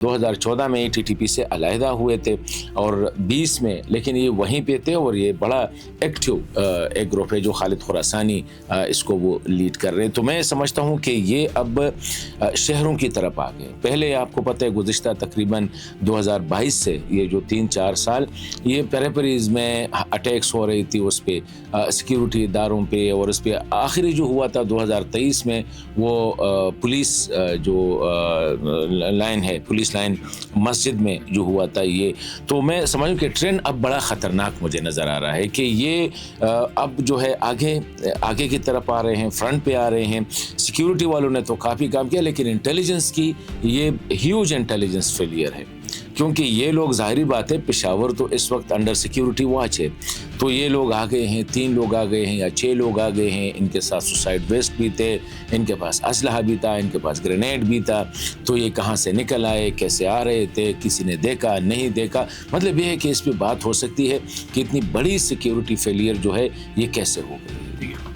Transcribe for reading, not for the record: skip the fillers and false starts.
2014 में टीटीपी से अलहदा हुए थे और 20 में लेकिन ये वहीं पे थे और ये बड़ा एक्टिव एक ग्रुप है जो खालिद खुरासानी इसको वो लीड कर रहे हैं। तो मैं समझता हूँ कि ये अब शहरों की तरफ आ गए। पहले आपको पता है गुज़िश्ता तकरीबन 2022 से ये जो 3-4 साल ये पेरेपरीज में अटैक्स हो रही थी उस पर सिक्योरिटी इदारों पे, और उस पर आखिरी जो हुआ था 2023 में वो पुलिस जो लाइन है, पुलिस लाइन मस्जिद में जो हुआ था ये। तो मैं समझूं कि ट्रेंड अब बड़ा ख़तरनाक मुझे नज़र आ रहा है कि ये अब जो है आगे की तरफ आ रहे हैं, फ्रंट पे आ रहे हैं। सिक्योरिटी वालों ने तो काफ़ी काम किया, लेकिन इंटेलिजेंस की ये ह्यूज इंटेलिजेंस फेलियर है, क्योंकि ये लोग ज़ाहिरी बात है पेशावर तो इस वक्त अंडर सिक्योरिटी वॉच है। तो ये लोग आ गए हैं, 3 लोग आ गए हैं या 6 लोग आ गए हैं, इनके साथ सुसाइड वेस्ट भी थे, इनके पास असलहा भी था, इनके पास ग्रेनेड भी था। तो ये कहाँ से निकल आए, कैसे आ रहे थे, किसी ने देखा नहीं देखा। मतलब ये है कि इस पर बात हो सकती है कि इतनी बड़ी सिक्योरिटी फेलियर जो है ये कैसे हो गई।